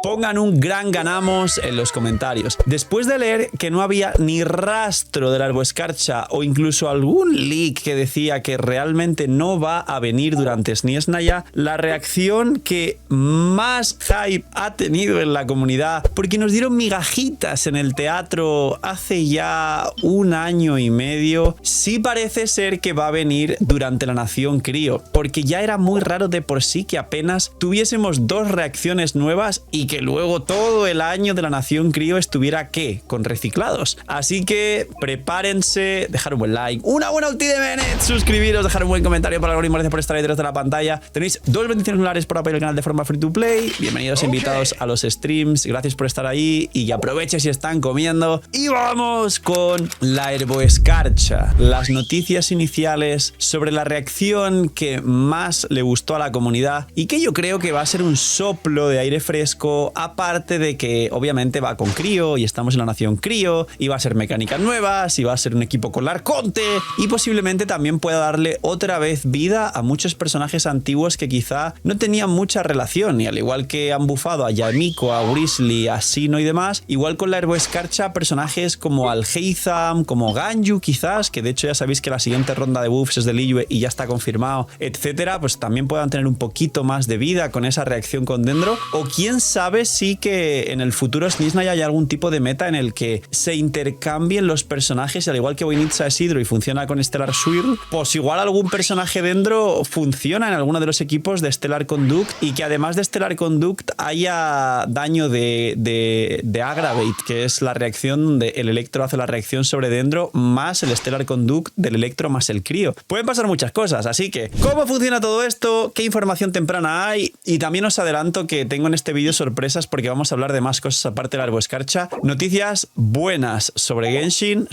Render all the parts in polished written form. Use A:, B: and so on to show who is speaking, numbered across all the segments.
A: pongan un gran ganamos en los comentarios. Después de leer que no había ni rastro de la Herboescarcha o incluso algún leak que decía que realmente no va a venir durante SNES Naya, la reacción que más hype ha tenido en la comunidad, porque nos dieron migajitas en el teatro hace ya un año y medio, sí parece ser que va a venir durante la Nación Crío, porque ya era muy raro de por sí que apenas tuviésemos 2 reacciones nuevas y que luego todo el año de la Nación Crío estuviera, ¿qué?, con reciclados. Así que prepárense, dejar un buen like, una buena ulti de Bennett, suscribiros, dejar un buen comentario para el algoritmo, gracias por estar ahí detrás de la pantalla. Tenéis 2 bendiciones lunares por apoyar el canal de forma free to play. Bienvenidos invitados a los streams, gracias por estar ahí y aprovechen si están comiendo. Y vamos con la Herboescarcha. Las noticias iniciales sobre la reacción que más le gustó a la comunidad y que yo creo que va a ser un soplo de aire fresco, aparte de que obviamente va con Crío y estamos en la Nación Crío y va a ser mecánicas nuevas y va a ser un equipo con la Arconte y posiblemente también pueda darle otra vez vida a muchos personajes antiguos que quizá no tenían mucha relación, y al igual que han bufado a Yamiko, a Grizzly, a Sino y demás, igual con la Herboescarcha personajes como Alhaitham, como Ganyu quizás, que de hecho ya sabéis que la siguiente ronda de buffs es de Liyue y ya está confirmado, etcétera, pues también puedan tener un poquito más de vida con esa reacción con Dendro, o quién sabe si que en el futuro SNES Naya haya algún tipo de meta en el que se intercambien los personajes, y al igual que Winitza es Hydro y funciona con Stellar Swirl, pues igual algún personaje Dendro funciona en alguno de los equipos de Stellar Conduct, y que además de Stellar Conduct haya daño de Aggravate, que es la reacción donde el Electro hace la reacción sobre Dendro más el Stellar Conduct del Electro más el Crío. Pueden pasar muchas cosas, así que ¿cómo funciona todo esto? ¿Qué información temprana hay? Y también os adelanto que tengo en este vídeo sorpresas porque vamos a hablar de más cosas aparte de la Herboescarcha. Noticias buenas sobre Genshin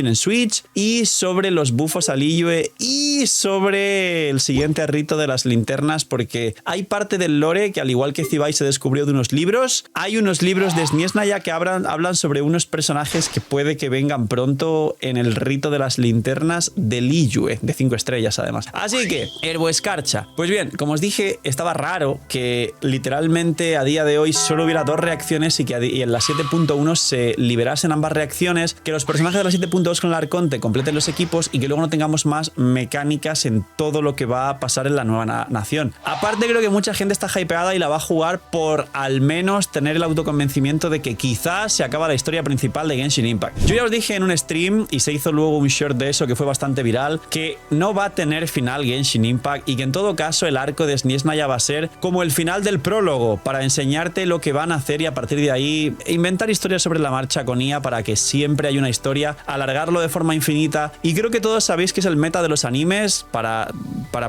A: en Switch y sobre los bufos a Liyue y sobre el siguiente rito de las linternas, porque hay parte del lore que, al igual que Zibai se descubrió de unos libros, hay unos libros de SNES Naya que hablan sobre unos personajes que puede que vengan pronto en el rito de las linternas de Liyue, de 5 estrellas además. Así que, Herboescarcha. Pues bien, como os dije, estaba raro que literalmente a día de hoy solo hubiera 2 reacciones y que en la 7.1 se liberasen ambas reacciones, que los personajes de la 7.2 con la Arconte completen los equipos y que luego no tengamos más mecánicas en todo lo que va a pasar en la nueva nación. Aparte, creo que mucha gente está hypeada y la va a jugar por al menos tener el autoconvencimiento de que quizás se acaba la historia principal de Genshin Impact. Yo ya os dije en un stream, y se hizo luego un short de eso que fue bastante viral, que no va a tener final Genshin Impact y que en todo caso el arco de SNES Naya va a ser como el final del prólogo, para enseñarte lo que van a hacer y a partir de ahí inventar historias sobre la marcha con IA para que siempre haya una historia, alargarlo de forma infinita. Y creo que todos sabéis que es el meta de los animes, para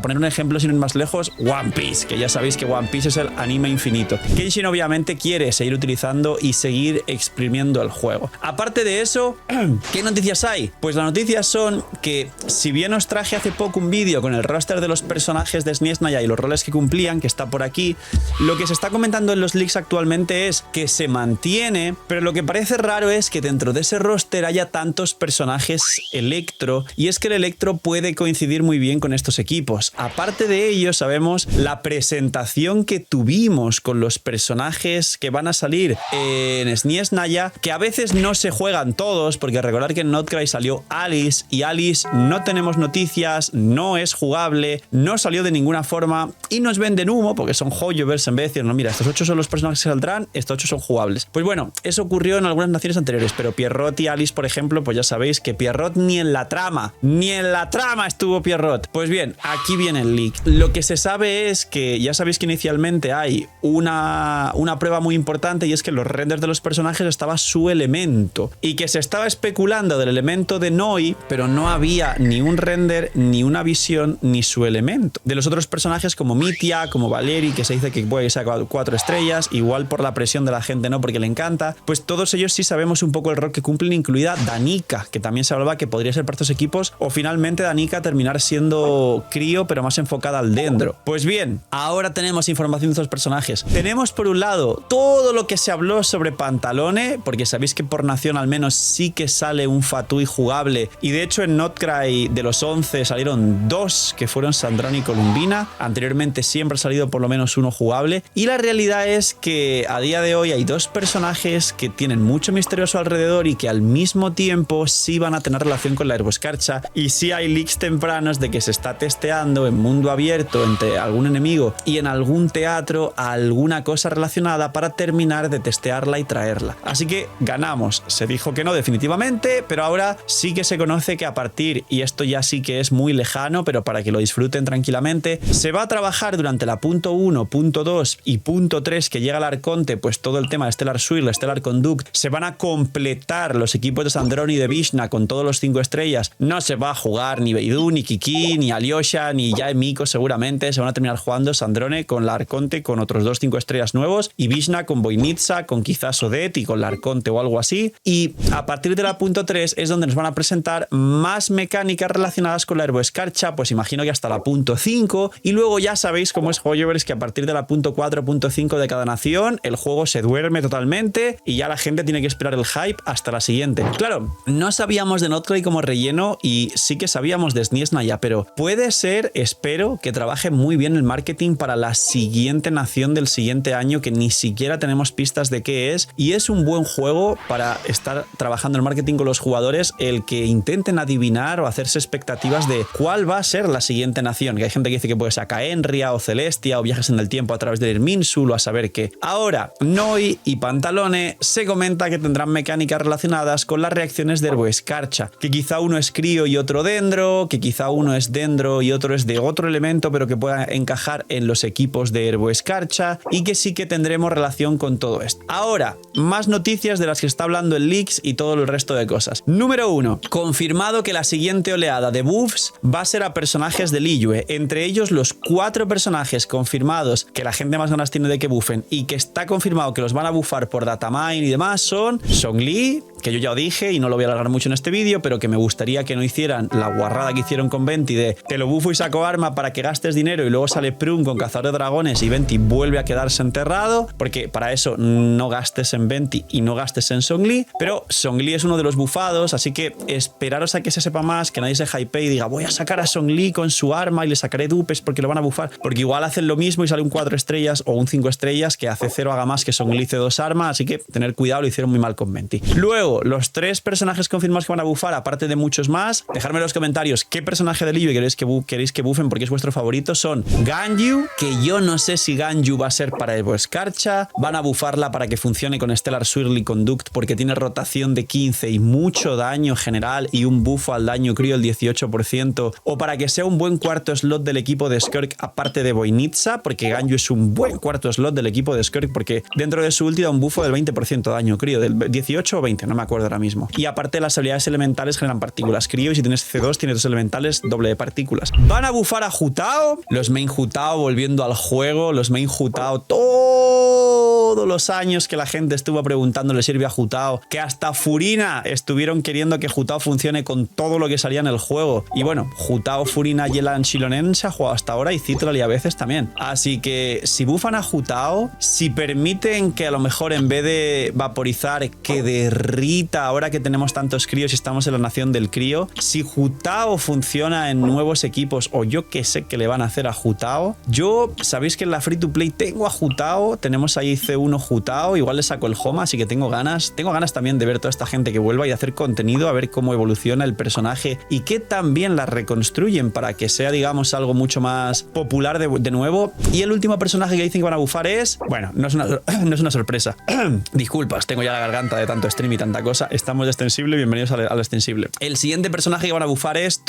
A: poner un ejemplo sin ir más lejos, One Piece, que ya sabéis que One Piece es el anime infinito. Genshin obviamente quiere seguir utilizando y seguir exprimiendo el juego. Aparte de eso, ¿qué noticias hay? Pues las noticias son que, si bien os traje hace poco un vídeo con el roster de los personajes de SNES Naya y los roles que cumplían, que está por aquí, lo que se está comentando en los leaks actualmente es que se mantiene, pero lo que parece raro es que dentro de ese roster haya tantos personajes Electro, y es que el Electro puede coincidir muy bien con estos equipos. Aparte de ello, sabemos la presentación que tuvimos con los personajes que van a salir en SNES Naya, que a veces no se juegan todos, porque recordar que en Notcry salió Alice, y Alice no tenemos noticias, no es jugable, no salió de ninguna forma, y nos venden humo porque son Hoyoverse en vez de decir, no, mira, estos 8 son los personajes que saldrán, estos 8 son jugables. Pues bueno, eso ocurrió en algunas naciones anteriores, pero Pierrot y Alice, por ejemplo, pues ya sabéis que Pierrot ni en la trama estuvo Pierrot. Pues bien, aquí viene el leak. Lo que se sabe es que ya sabéis que inicialmente hay una prueba muy importante, y es que en los renders de los personajes estaba su elemento, y que se estaba especulando del elemento de Noi, pero no había ni un render, ni una visión, ni su elemento. De los otros personajes como Mitya, como Valeri, que se dice que puede sacar 4 estrellas, igual por la presión de la gente no, porque le encanta, pues todos ellos sí sabemos un poco el rol que cumplen, incluida Danica, que también se hablaba que podría ser para estos equipos, o finalmente Danica terminar siendo Crío crío, pero más enfocada al dendro. Pues bien, ahora tenemos información de estos personajes. Tenemos por un lado todo lo que se habló sobre Pantalone, porque sabéis que por nación al menos sí que sale un Fatui jugable, y de hecho en Notcry de los 11 salieron 2 que fueron Sandrone y Columbina. Anteriormente siempre ha salido por lo menos uno jugable, y la realidad es que a día de hoy hay 2 personajes que tienen mucho misterio a su alrededor y que al mismo tiempo sí van a tener relación con la Herboscarcha, y sí hay leaks tempranos de que se está testeando en mundo abierto entre algún enemigo y en algún teatro alguna cosa relacionada para terminar de testearla y traerla. Así que ganamos. Se dijo que no definitivamente, pero ahora sí que se conoce que a partir, y esto ya sí que es muy lejano, pero para que lo disfruten tranquilamente, se va a trabajar durante la punto 1, punto 2 y punto 3 que llega al Arconte, pues todo el tema de Stellar Swirl, Stellar Conduct, se van a completar los equipos de Sandrone y de Vishna con todos los 5 estrellas. No se va a jugar ni Beidou, ni Kiki, ni Alyosha, ni Yae Miko seguramente. Se van a terminar jugando Sandrone con la Arconte con otros 2 5 estrellas nuevos, y Vishna con Voynitsa, con quizás Odet y con la Arconte o algo así. Y a partir de la punto 3 es donde nos van a presentar más mecánicas relacionadas con la Herboscarcha, pues imagino que hasta la punto 5, y luego ya sabéis cómo es Hoyoverse, que a partir de la punto 4, punto 5 de cada nación el juego se duerme totalmente y ya la gente tiene que esperar el hype hasta la siguiente. Claro, no sabíamos de Notcry como relleno y sí que sabíamos de Sniesnaya, pero puede ser, espero, que trabaje muy bien el marketing para la siguiente nación del siguiente año, que ni siquiera tenemos pistas de qué es, y es un buen juego para estar trabajando el marketing con los jugadores, el que intenten adivinar o hacerse expectativas de cuál va a ser la siguiente nación, que hay gente que dice que puede ser Caenria o Celestia o viajes en el tiempo a través del Irminsul o a saber qué. Ahora, Noi y Pantalone se comenta que tendrán mecánicas relacionadas con las reacciones de Herboscarcha, que quizá uno es crío y otro dendro, que quizá uno es dendro y otro es de otro elemento, pero que pueda encajar en los equipos de Herboscarcha, y que sí que tendremos relación con todo esto. Ahora, más noticias de las que está hablando el Leaks y todo el resto de cosas. Número 1. Confirmado que la siguiente oleada de buffs va a ser a personajes de Liyue. Entre ellos los 4 personajes confirmados que la gente más ganas tiene de que buffen y que está confirmado que los van a buffar por datamine y demás son Zhongli, que yo ya dije y no lo voy a alargar mucho en este vídeo, pero que me gustaría que no hicieran la guarrada que hicieron con Venti de te lo bufo y saco arma para que gastes dinero y luego sale Prun con cazador de dragones y Venti vuelve a quedarse enterrado, porque para eso no gastes en Venti y no gastes en Zhongli. Pero Zhongli es uno de los bufados, así que esperaros a que se sepa más, que nadie se hypee y diga voy a sacar a Zhongli con su arma y le sacaré dupes porque lo van a bufar, porque igual hacen lo mismo y sale un 4 estrellas o un 5 estrellas que hace 0 haga más que Zhongli hice 2 armas, así que tener cuidado, lo hicieron muy mal con Venti. Luego, los 3 personajes confirmados que van a bufar, aparte de muchos más, dejadme en los comentarios qué personaje de Liyue queréis que bufen porque es vuestro favorito. Son Ganyu, que yo no sé si Ganyu va a ser para Herboscarcha, van a bufarla para que funcione con Stellar Swirl y Conduct porque tiene rotación de 15 y mucho daño general y un bufo al daño crío el 18%, o para que sea un buen cuarto slot del equipo de Skirk aparte de Voynitsa, porque Ganyu es un buen cuarto slot del equipo de Skirk porque dentro de su ulti da un bufo del 20% de daño crío, del 18 o 20, no me acuerdo ahora mismo. Y aparte las habilidades elementales generan partículas crío y si tienes C2 tienes 2 elementales doble de partículas. Van a bufar a Hu-Tao, los main Hu-Tao volviendo al juego, los main Hu-Tao todos los años que la gente estuvo preguntándole sirve a Hu-Tao, que hasta Furina estuvieron queriendo que Hu-Tao funcione con todo lo que salía en el juego. Y bueno, Hu-Tao, Furina, Yelan, Shilonen se ha jugado hasta ahora y Citral y a veces también. Así que si bufan a Hu-Tao, si permiten que a lo mejor en vez de vaporizar que derrita ahora que tenemos tantos críos y estamos en la nación del crío, si Hu-Tao funciona en nuevos equipos o yo que sé que le van a hacer a Hu-Tao, yo sabéis que en la free to play tengo a Hu-Tao, tenemos ahí C1 Hu-Tao, igual le saco el home, así que tengo ganas también de ver toda esta gente que vuelva y hacer contenido, a ver cómo evoluciona el personaje y que también la reconstruyen para que sea, digamos, algo mucho más popular de nuevo. Y el último personaje que dicen que van a bufar es, bueno, no es una sorpresa. Disculpas, tengo ya la garganta de tanto stream y tanta cosa. Estamos de extensible, bienvenidos al extensible. El siguiente personaje que van a bufar es,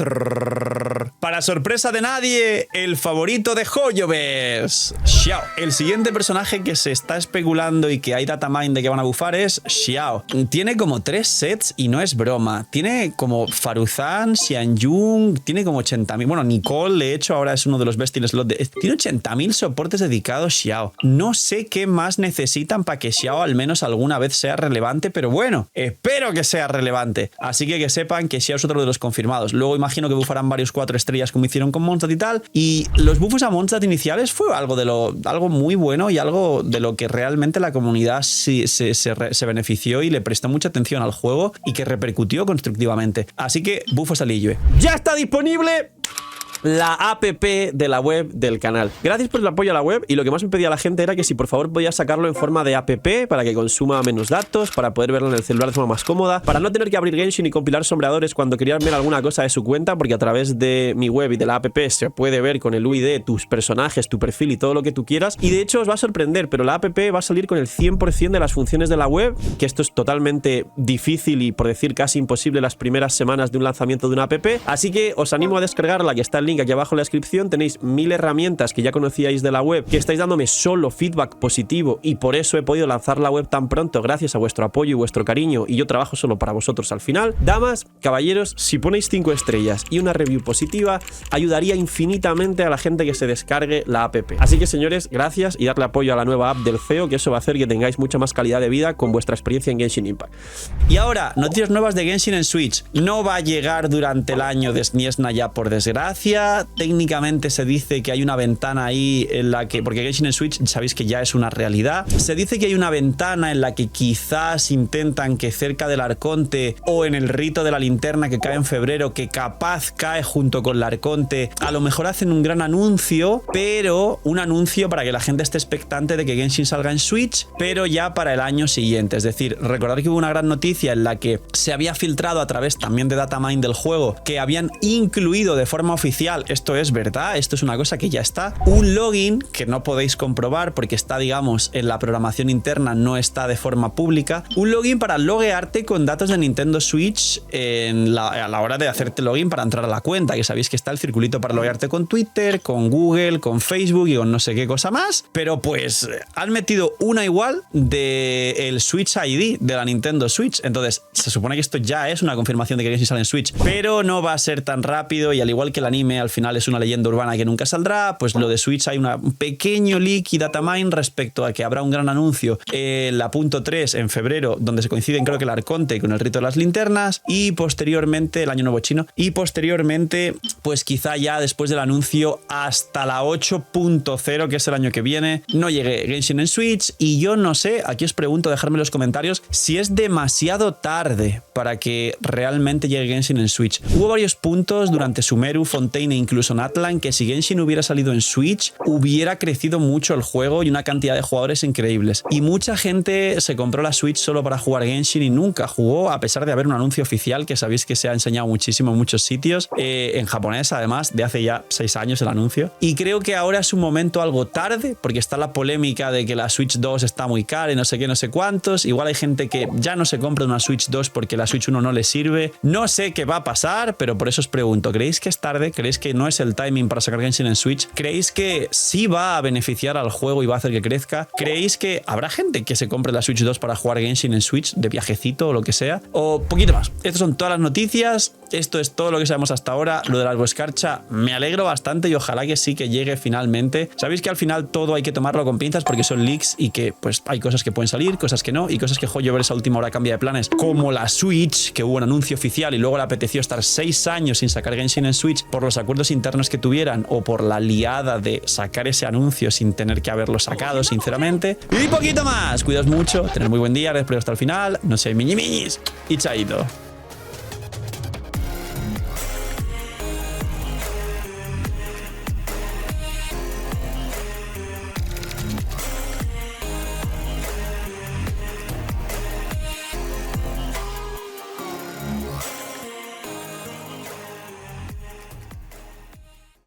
A: para sorpresa de nadie, el favorito de Hoyoverse, Xiao. El siguiente personaje que se está esperando especulando y que hay datamine de que van a bufar es Xiao. Tiene como 3 sets y no es broma. Tiene como Faruzan, Xianyun, tiene como 80.000. Bueno, Nicole, de hecho, ahora es uno de los best in slot. Tiene 80.000 soportes dedicados Xiao. No sé qué más necesitan para que Xiao al menos alguna vez sea relevante, pero bueno, espero que sea relevante. Así que sepan que Xiao es otro de los confirmados. Luego imagino que bufarán varios 4 estrellas como hicieron con Mondstadt y tal. Y los buffos a Mondstadt iniciales fue algo muy bueno y algo de lo que realmente la comunidad se benefició y le prestó mucha atención al juego y que repercutió constructivamente. Así que bufos a Liyue.
B: ¡Ya está disponible! La app de la web del canal. Gracias por el apoyo a la web, y lo que más me pedía la gente era que si por favor podía sacarlo en forma de app para que consuma menos datos, para poder verlo en el celular de forma más cómoda, para no tener que abrir Genshin y compilar sombreadores cuando querían ver alguna cosa de su cuenta, porque a través de mi web y de la app se puede ver con el UID tus personajes, tu perfil y todo lo que tú quieras. Y de hecho os va a sorprender, pero la app va a salir con el 100% de las funciones de la web, que esto es totalmente difícil y por decir casi imposible las primeras semanas de un lanzamiento de una app. Así que os animo a descargarla, que está el link aquí abajo en la descripción. Tenéis 1000 herramientas que ya conocíais de la web, que estáis dándome solo feedback positivo, y por eso he podido lanzar la web tan pronto, gracias a vuestro apoyo y vuestro cariño, y yo trabajo solo para vosotros al final. Damas, caballeros, si ponéis 5 estrellas y una review positiva, ayudaría infinitamente a la gente que se descargue la app. Así que señores, gracias, y darle apoyo a la nueva app del CEO, que eso va a hacer que tengáis mucha más calidad de vida con vuestra experiencia en Genshin Impact.
A: Y ahora, noticias nuevas de Genshin en Switch. No va a llegar durante el año de Sniesna ya, por desgracia. Técnicamente se dice que hay una ventana ahí en la que, porque Genshin en Switch sabéis que ya es una realidad, se dice que hay una ventana en la que quizás intentan que cerca del Arconte o en el rito de la linterna que cae en febrero, que capaz cae junto con el Arconte, a lo mejor hacen un gran anuncio, pero un anuncio para que la gente esté expectante de que Genshin salga en Switch, pero ya para el año siguiente. Es decir, recordar que hubo una gran noticia en la que se había filtrado a través también de datamine del juego, que habían incluido de forma oficial, esto es verdad, esto es una cosa que ya está, un login que no podéis comprobar porque está, digamos, en la programación interna, no está de forma pública, un login para loguearte con datos de Nintendo Switch a la hora de hacerte login para entrar a la cuenta, que sabéis que está el circulito para loguearte con Twitter, con Google, con Facebook y con no sé qué cosa más, pero pues han metido una igual del Switch ID de la Nintendo Switch. Entonces se supone que esto ya es una confirmación de que Genshin sale en Switch, pero no va a ser tan rápido, y al igual que el anime al final es una leyenda urbana que nunca saldrá, pues lo de Switch hay un pequeño leak y datamine respecto a que habrá un gran anuncio la punto 3 en febrero, donde se coinciden creo que el Arconte con el rito de las linternas, y posteriormente el año nuevo chino, y posteriormente pues quizá ya después del anuncio hasta la 8.0, que es el año que viene, no llegue Genshin en Switch. Y yo no sé, aquí os pregunto, dejadme en los comentarios si es demasiado tarde para que realmente llegue Genshin en Switch. Hubo varios puntos durante Sumeru, Fontaine e incluso Natlan que si Genshin hubiera salido en Switch hubiera crecido mucho el juego y una cantidad de jugadores increíbles, y mucha gente se compró la Switch solo para jugar Genshin y nunca jugó, a pesar de haber un anuncio oficial que sabéis que se ha enseñado muchísimo en muchos sitios, en japonés además, de hace ya 6 años el anuncio. Y creo que ahora es un momento algo tarde, porque está la polémica de que la Switch 2 está muy cara y no sé qué, no sé cuántos. Igual hay gente que ya no se compra una Switch 2 porque la Switch 1 no le sirve. No sé qué va a pasar, pero por eso os pregunto, ¿creéis que es tarde? ¿Creéis que no es el timing para sacar Genshin en Switch? ¿Creéis que sí va a beneficiar al juego y va a hacer que crezca? ¿Creéis que habrá gente que se compre la Switch 2 para jugar Genshin en Switch de viajecito o lo que sea? O poquito más. Estas son todas las noticias. Esto es todo lo que sabemos hasta ahora. Lo de la Alboescarcha me alegro bastante y ojalá que sí que llegue finalmente. Sabéis que al final todo hay que tomarlo con pinzas porque son leaks y que pues hay cosas que pueden salir, cosas que no, y cosas que Hoyover esa última hora cambia de planes, como la Switch, que hubo un anuncio oficial y luego le apeteció estar 6 años sin sacar Genshin en Switch por los acuerdos internos que tuvieran o por la liada de sacar ese anuncio sin tener que haberlo sacado, sinceramente. Y poquito más. Cuidaos mucho, tener muy buen día, después hasta el final, no sé, miñis y chaito.